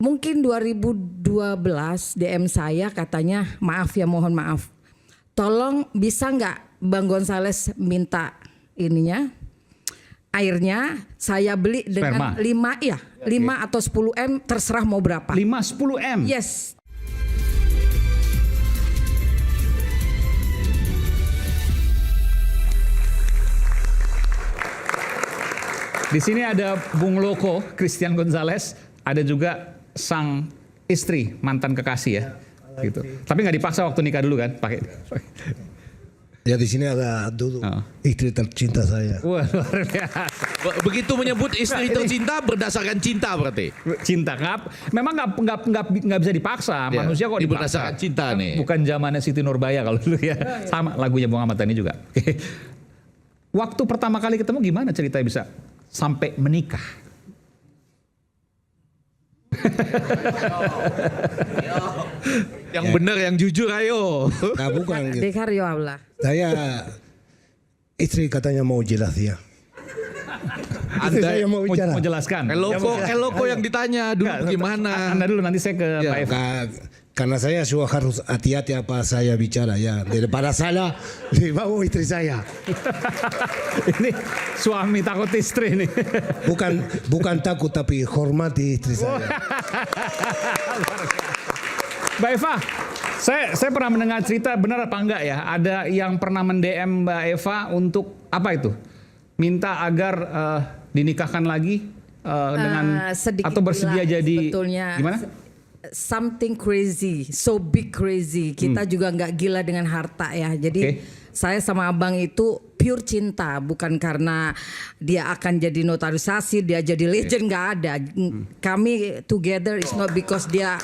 Mungkin 2012 DM saya katanya, maaf ya, mohon maaf. Tolong bisa nggak Bang Gonzales minta ininya, airnya saya beli dengan Sperma. 5 atau 10 M, terserah mau berapa. 5-10 M? Yes. Di sini ada Bung Loko, Christian Gonzales, ada juga sang istri, mantan kekasih ya. Gitu. Tapi nggak dipaksa waktu nikah dulu kan, pakai. Ya di sini ada dulu istri tercinta saya. Wah, luar biasa. Begitu menyebut istri tercinta berdasarkan cinta berarti. Cinta memang nggak bisa dipaksa. Ya, Manusia kok dipaksa. berdasarkan cinta nih. Bukan zamannya Siti Nurbaya kalau dulu ya. Sama lagunya Bung Ahmad Dhani juga. Waktu pertama kali ketemu gimana ceritanya bisa sampai menikah? Yang benar, yang jujur ayo. Nah bukan gitu. Dekar ya Allah. Saya istri katanya mau jelas ya. Istri saya mau bicara. Mau jelaskan. Eloko yang ditanya dulu gimana? Anda dulu, nanti saya ke Ya, Pak Eva. Karena saya juga harus hati-hati apa saya bicara ya. Daripada salah dibawa istri saya. Ini suami takut istri nih. Bukan takut tapi hormati istri saya. Mbak Eva, saya pernah mendengar cerita, benar apa enggak ya? Ada yang pernah mend-DM Mbak Eva untuk apa itu? Minta agar dinikahkan lagi dengan atau bersedia jadi sebetulnya, gimana? Something crazy, so big crazy. Kita juga nggak gila dengan harta ya. Jadi saya sama abang itu pure cinta, bukan karena dia akan jadi notarisasi, dia jadi legend, nggak ada. Kami together is not because dia.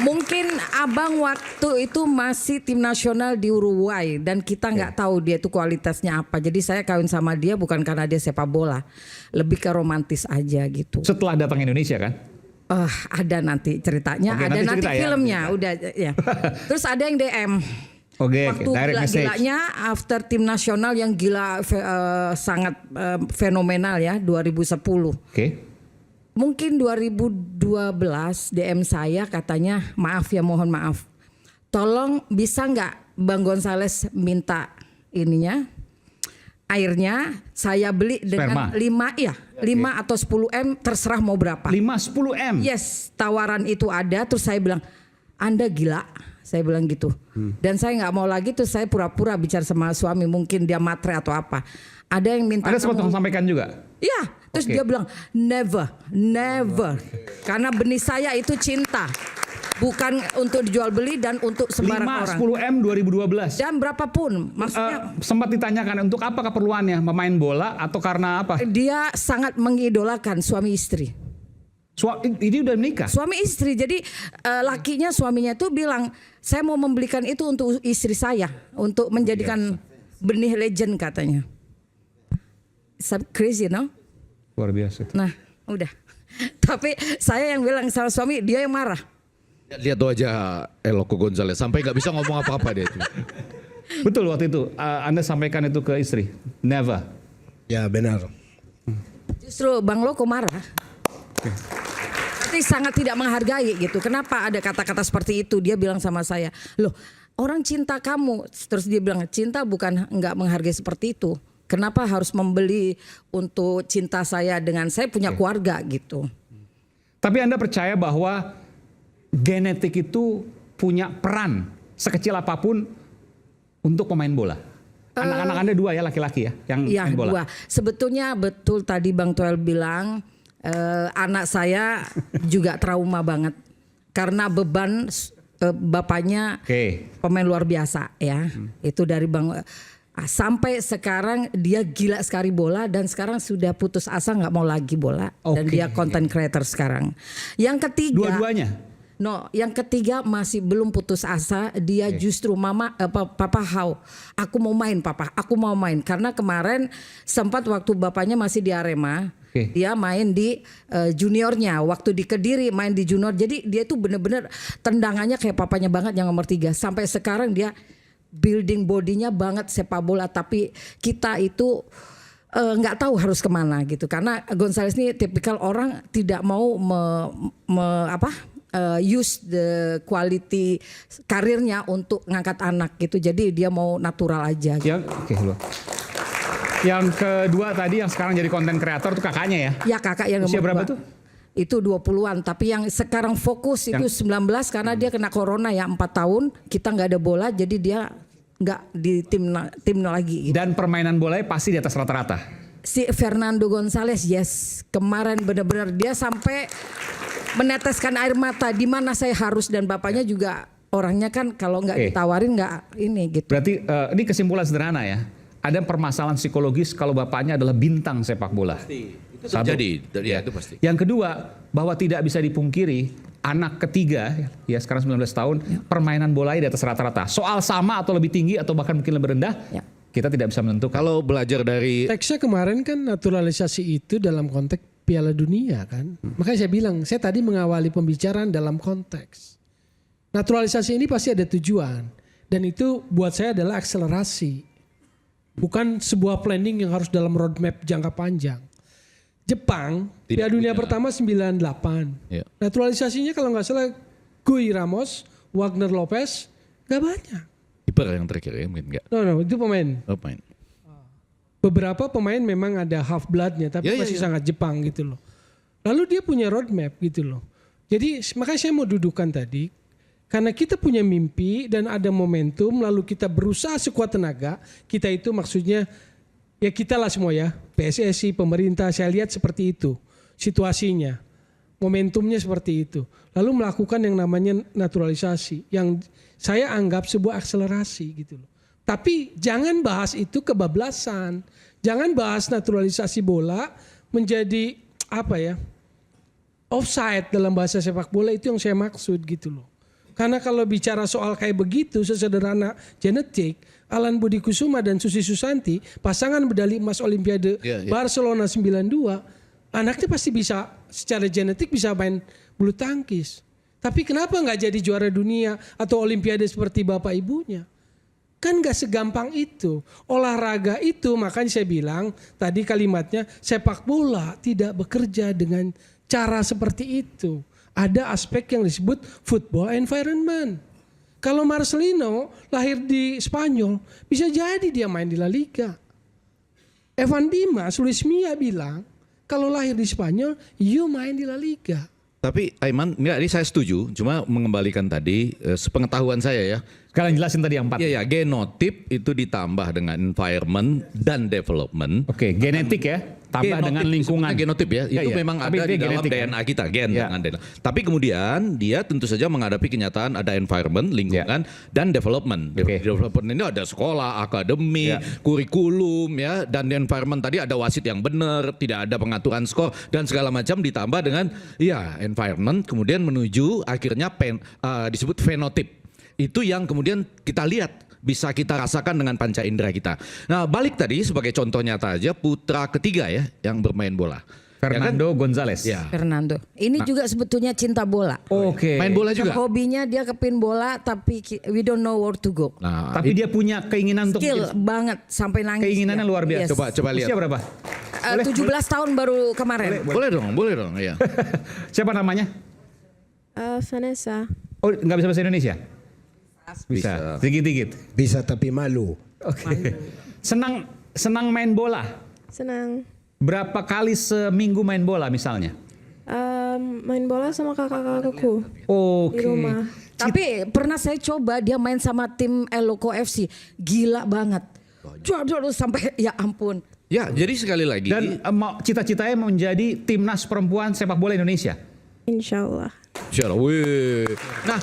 Mungkin abang waktu itu masih tim nasional di Uruguay dan kita nggak tahu dia itu kualitasnya apa. Jadi saya kawin sama dia bukan karena dia sepak bola, lebih ke romantis aja gitu. Setelah datang Indonesia kan? Ada nanti ceritanya, Oke, ada nanti cerita filmnya, ya. udah ya. Terus ada yang DM. Waktu direct message. gila-gilanya after tim nasional yang gila sangat fenomenal ya 2010. Mungkin 2012 DM saya katanya, maaf ya, mohon maaf. Tolong bisa nggak Bang Gonzales minta ininya, airnya saya beli dengan 5 atau 10 M, terserah mau berapa. 5-10 M? Yes, tawaran itu ada. Terus saya bilang, Anda gila, saya bilang gitu. Dan saya nggak mau lagi, terus saya pura-pura bicara sama suami, mungkin dia matre atau apa. Ada yang minta. Ada sempat sampaikan juga? Iya, terus dia bilang never. Karena benih saya itu cinta. Bukan untuk dijual beli dan untuk sembarang orang. 5-10 M 2012. Dan berapapun, maksudnya. Sempat ditanyakan untuk apa keperluannya, memain bola atau karena apa? Dia sangat mengidolakan suami istri. Ini udah menikah? Suami istri, jadi lakinya suaminya tuh bilang, saya mau membelikan itu untuk istri saya, untuk menjadikan benih legend katanya. Crazy, no? Luar biasa. Nah, udah. Tapi saya yang bilang sama suami, dia yang marah. Lihat tuh aja Eloko Gonzales sampai nggak bisa ngomong apa-apa dia. Betul waktu itu Anda sampaikan itu ke istri? Never. Ya benar. Justru Bang Loko marah. Berarti sangat tidak menghargai gitu. Kenapa ada kata-kata seperti itu? Dia bilang sama saya, loh orang cinta kamu. Terus dia bilang, cinta bukan nggak menghargai seperti itu. Kenapa harus membeli untuk cinta saya dengan saya punya keluarga gitu. Tapi Anda percaya bahwa genetik itu punya peran sekecil apapun untuk pemain bola? Anak-anak Anda 2 ya, laki-laki ya yang main bola? 2. Sebetulnya betul tadi Bang Toel bilang, anak saya juga trauma banget. Karena beban bapaknya pemain luar biasa ya. Itu dari Bang... Sampai sekarang dia gila sekali bola dan sekarang sudah putus asa nggak mau lagi bola dan dia content creator sekarang. Yang ketiga, dua-duanya? No, yang ketiga masih belum putus asa. Dia justru papa aku mau main papa, aku mau main. Karena kemarin sempat waktu bapaknya masih di Arema, dia main di juniornya. Waktu di Kediri main di junior. Jadi dia itu bener-bener tendangannya kayak papanya banget yang nomor 3. Sampai sekarang dia building bodinya banget sepak bola, tapi kita itu nggak tahu harus kemana gitu, karena Gonzales ini tipikal orang tidak mau use the quality karirnya untuk ngangkat anak gitu, jadi dia mau natural aja. Gitu. Yang kedua tadi yang sekarang jadi konten kreator tuh kakaknya ya? Ya kakak yang usia nomor berapa 2. tuh? Itu 20-an, tapi yang sekarang fokus itu 19 karena dia kena corona ya 4 tahun, kita nggak ada bola jadi dia nggak di tim lagi. Gitu. Dan permainan bolanya pasti di atas rata-rata. Si Fernando González, yes, kemarin benar-benar dia sampai meneteskan air mata di mana saya harus, dan bapaknya juga orangnya kan kalau nggak ditawarin nggak ini gitu. Berarti ini kesimpulan sederhana ya. Ada permasalahan psikologis kalau bapaknya adalah bintang sepak bola. Itu terjadi, ya itu pasti. Yang kedua, bahwa tidak bisa dipungkiri anak ketiga ya sekarang 19 tahun permainan bolanya di atas rata-rata. Soal sama atau lebih tinggi atau bahkan mungkin lebih rendah, kita tidak bisa menentukan. Kalau belajar dari Teksnya kemarin kan naturalisasi itu dalam konteks Piala Dunia kan. Makanya saya bilang, saya tadi mengawali pembicaraan dalam konteks. Naturalisasi ini pasti ada tujuan. Dan itu buat saya adalah akselerasi. Bukan sebuah planning yang harus dalam roadmap jangka panjang. Jepang, Piala Dunia pertama 98. Ya. Naturalisasinya kalau nggak salah Guy Ramos, Wagner Lopez, nggak banyak. kiper yang terakhir ya mungkin enggak. No, itu pemain. Oh, pemain. Beberapa pemain memang ada half bloodnya, tapi masih sangat Jepang gitu loh. Lalu dia punya roadmap gitu loh. Jadi makanya saya mau dudukan tadi, karena kita punya mimpi dan ada momentum, lalu kita berusaha sekuat tenaga. Kita itu maksudnya ya kita lah semua ya, PSSI, pemerintah, saya lihat seperti itu situasinya. Momentumnya seperti itu. Lalu melakukan yang namanya naturalisasi, yang saya anggap sebuah akselerasi gitu loh. Tapi jangan bahas itu kebablasan. Jangan bahas naturalisasi bola menjadi apa ya, offside dalam bahasa sepak bola, itu yang saya maksud gitu loh. Karena kalau bicara soal kayak begitu, sesederhana genetik, Alan Budi Kusuma dan Susi Susanti, pasangan medali emas Olimpiade Barcelona 92, anaknya pasti bisa secara genetik bisa main bulu tangkis. Tapi kenapa nggak jadi juara dunia atau Olimpiade seperti bapak ibunya? Kan nggak segampang itu. Olahraga itu, makanya saya bilang tadi kalimatnya, sepak bola tidak bekerja dengan cara seperti itu. Ada aspek yang disebut football environment. Kalau Marcelino lahir di Spanyol, bisa jadi dia main di La Liga. Evan Dimas, Luis Milla bilang, kalau lahir di Spanyol, you main di La Liga. Tapi Aiman, ini saya setuju, cuma mengembalikan tadi sepengetahuan saya ya. Kalian jelasin tadi yang 4. Iya ya, genotip itu ditambah dengan environment dan development. Oke, genetik ya, tambah dengan lingkungan. Genotip ya, itu memang tapi ada di dalam genetik, DNA kita, gen dengan DNA. Tapi kemudian dia tentu saja menghadapi kenyataan ada environment, lingkungan dan development. Development ini ada sekolah, akademi, kurikulum ya, dan environment tadi ada wasit yang benar, tidak ada pengaturan skor dan segala macam, ditambah dengan environment, kemudian menuju akhirnya disebut fenotip. Itu yang kemudian kita lihat, bisa kita rasakan dengan panca indera kita. Nah, balik tadi sebagai contoh nyata aja, putra ketiga ya yang bermain bola. Fernando González. Ya. Fernando. Ini juga sebetulnya cinta bola. Oke. Main bola juga. Hobinya dia kepin bola, tapi we don't know where to go. Nah, Tapi dia punya keinginan untuk Skill banget sampai nangis. keinginannya dia. luar biasa. Yes. coba lihat. Usia berapa? 17 tahun baru kemarin. Boleh dong, ya. Siapa namanya? Vanessa. Oh, nggak bisa bahasa Indonesia? Bisa. Dikit-dikit. Bisa tapi malu. Oke. Senang main bola. Senang. Berapa kali seminggu main bola misalnya? Main bola sama kakak-kakakku Oke. di rumah. Tapi pernah saya coba dia main sama tim Eloko FC. Gila banget. Jodoh sampai ya ampun. Ya, jadi sekali lagi. Dan cita-citanya menjadi timnas perempuan sepak bola Indonesia. Insya Allah. Nah,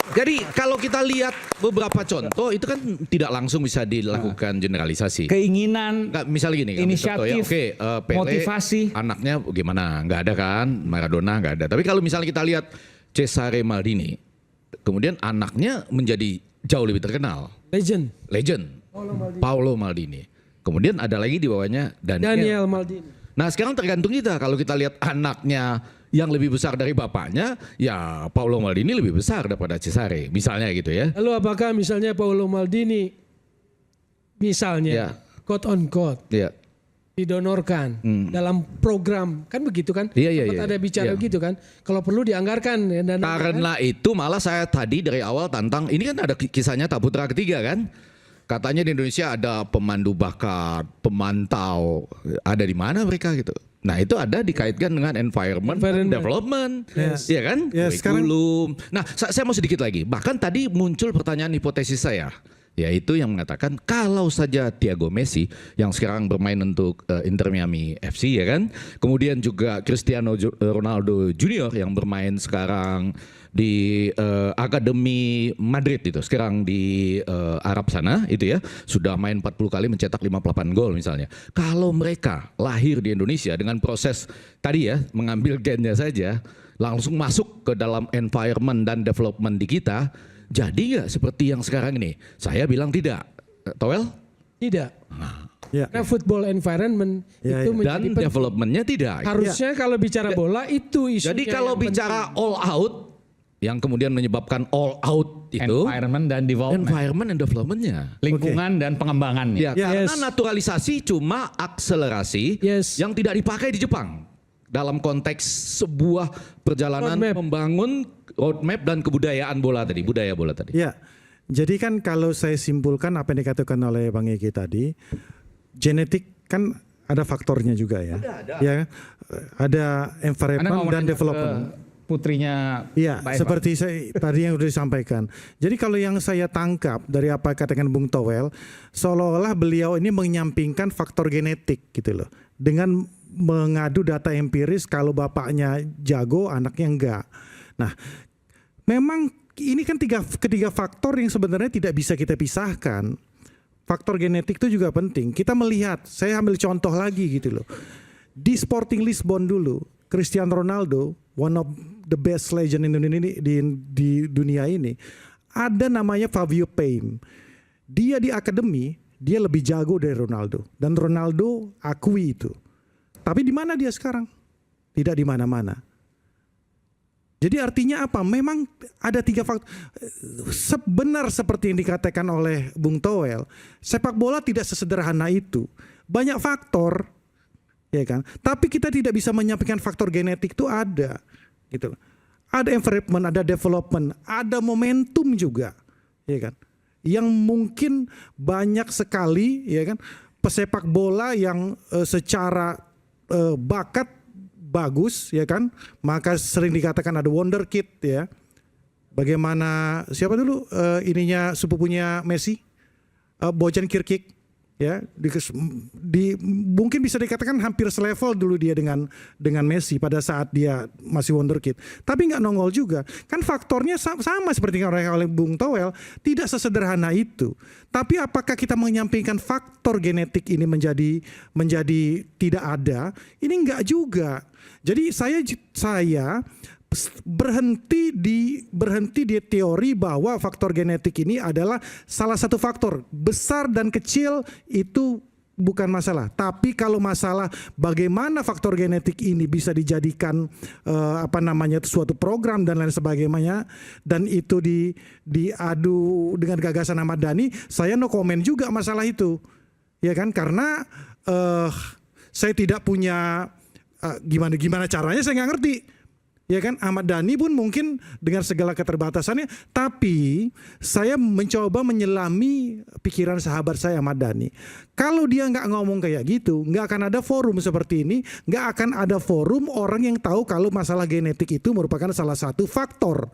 jadi kalau kita lihat beberapa contoh itu kan tidak langsung bisa dilakukan generalisasi. Keinginan, Misalnya gini, inisiatif, Pele, motivasi. anaknya gimana? Nggak ada kan? Maradona nggak ada. Tapi kalau misalnya kita lihat Cesare Maldini, kemudian anaknya menjadi jauh lebih terkenal. Legend. Paolo Maldini. Kemudian ada lagi di bawahnya Daniel Maldini. Nah, sekarang tergantung kita. Kalau kita lihat anaknya yang lebih besar dari bapaknya, ya Paolo Maldini lebih besar daripada Cesare, misalnya gitu ya. Lalu apakah misalnya Paolo Maldini, misalnya, quote on quote, Iya. didonorkan dalam program, kan begitu kan? Iya. Sempat ada bicara Iya. gitu kan? Kalau perlu dianggarkan ya, dana. Karena itu malah saya tadi dari awal tantang, ini kan ada kisahnya Tak Putra Ketiga kan? Katanya di Indonesia ada pemandu bakat, pemantau, ada di mana mereka gitu. Nah itu ada dikaitkan dengan environment. Development, ya kan? Kurikulum. Nah saya mau sedikit lagi, bahkan tadi muncul pertanyaan hipotesis saya. Yaitu yang mengatakan kalau saja Thiago Messi yang sekarang bermain untuk Inter Miami FC ya kan, kemudian juga Cristiano Ronaldo Junior yang bermain sekarang di Akademi Madrid itu, sekarang di Arab sana itu ya, sudah main 40 kali mencetak 58 gol misalnya. Kalau mereka lahir di Indonesia dengan proses tadi ya, mengambil gennya saja, langsung masuk ke dalam environment dan development di kita, jadi nggak seperti yang sekarang ini? Saya bilang tidak. Towel? Tidak. Ya. Karena football environment itu menjadi Dan penting. developmentnya tidak. Harusnya kalau bicara bola itu isunya. Jadi kalau yang bicara all out, yang kemudian menyebabkan all out itu Environment dan development. environment and developmentnya. Lingkungan dan pengembangannya. Ya, karena Yes. naturalisasi cuma akselerasi Yes. yang tidak dipakai di Jepang. Dalam konteks sebuah perjalanan Roadmap. membangun roadmap dan kebudayaan bola tadi, budaya bola tadi. Ya, jadi kan kalau saya simpulkan apa yang dikatakan oleh Bang Eki tadi, genetik kan ada faktornya juga ya. Ya, ada Anda environment ngomongin dan development. putrinya Iya, Mbak Eva. seperti saya tadi yang sudah disampaikan. Jadi kalau yang saya tangkap dari apa katakan Bung Towel, seolah-olah beliau ini menyampingkan faktor genetik gitu loh. Dengan mengadu data empiris kalau bapaknya jago, anaknya enggak. Nah, memang ini kan ketiga faktor yang sebenarnya tidak bisa kita pisahkan. Faktor genetik itu juga penting. Kita melihat, saya ambil contoh lagi gitu loh. Di Sporting Lisbon dulu, Cristiano Ronaldo, one of the best legend di dunia ini, ada namanya Fabio Paim. Dia di akademi, dia lebih jago dari Ronaldo. Dan Ronaldo akui itu. Tapi di mana dia sekarang? Tidak di mana-mana. Jadi artinya apa? Memang ada tiga faktor. Sebenar seperti yang dikatakan oleh Bung Towel, sepak bola tidak sesederhana itu. Banyak faktor, ya kan? Tapi kita tidak bisa menyampaikan faktor genetik itu ada, gitu. Ada environment, ada development, ada momentum juga, ya kan? Yang mungkin banyak sekali, ya kan? Pesepak bola yang secara bakat bagus, ya kan, maka sering dikatakan ada wonder kid ya. Bagaimana siapa dulu ininya sepupunya Messi, Bojan Kirkic ya, mungkin bisa dikatakan hampir selevel dulu dia dengan Messi pada saat dia masih wonder kid. Tapi nggak nongol juga. Kan faktornya sama seperti yang oleh Bung Towel, tidak sesederhana itu. Tapi apakah kita menyampingkan faktor genetik ini menjadi tidak ada? Ini enggak juga. Jadi saya berhenti di teori bahwa faktor genetik ini adalah salah satu faktor. Besar dan kecil itu bukan masalah. Tapi kalau masalah bagaimana faktor genetik ini bisa dijadikan suatu program dan lain sebagainya, dan itu diadu dengan gagasan Ahmad Dhani, saya no comment juga masalah itu. Ya kan, karena saya tidak punya gimana caranya, saya nggak ngerti. Ya kan, Ahmad Dhani pun mungkin dengan segala keterbatasannya, tapi saya mencoba menyelami pikiran sahabat saya Ahmad Dhani. Kalau dia nggak ngomong kayak gitu, nggak akan ada forum seperti ini, nggak akan ada forum orang yang tahu kalau masalah genetik itu merupakan salah satu faktor.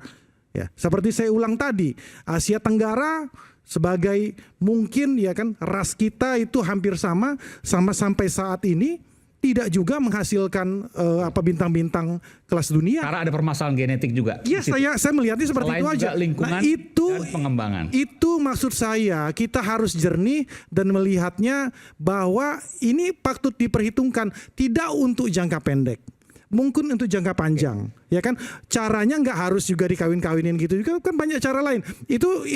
Ya, seperti saya ulang tadi, Asia Tenggara sebagai mungkin ya kan ras kita itu hampir sama sampai saat ini tidak juga menghasilkan bintang-bintang kelas dunia. Karena ada permasalahan genetik juga. Iya, saya melihatnya seperti Selain itu aja. juga lingkungan dan pengembangan. Itu maksud saya, kita harus jernih dan melihatnya bahwa ini patut diperhitungkan, tidak untuk jangka pendek. Mungkin untuk jangka panjang, ya kan? Caranya nggak harus juga dikawin-kawinin gitu juga, kan banyak cara lain. Itu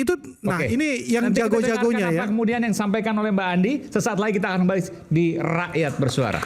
nah ini yang Nanti kita jago-jagonya dengarkan ya. apa kemudian yang disampaikan oleh Mbak Andi, sesaat lagi kita akan kembali di Rakyat Bersuara.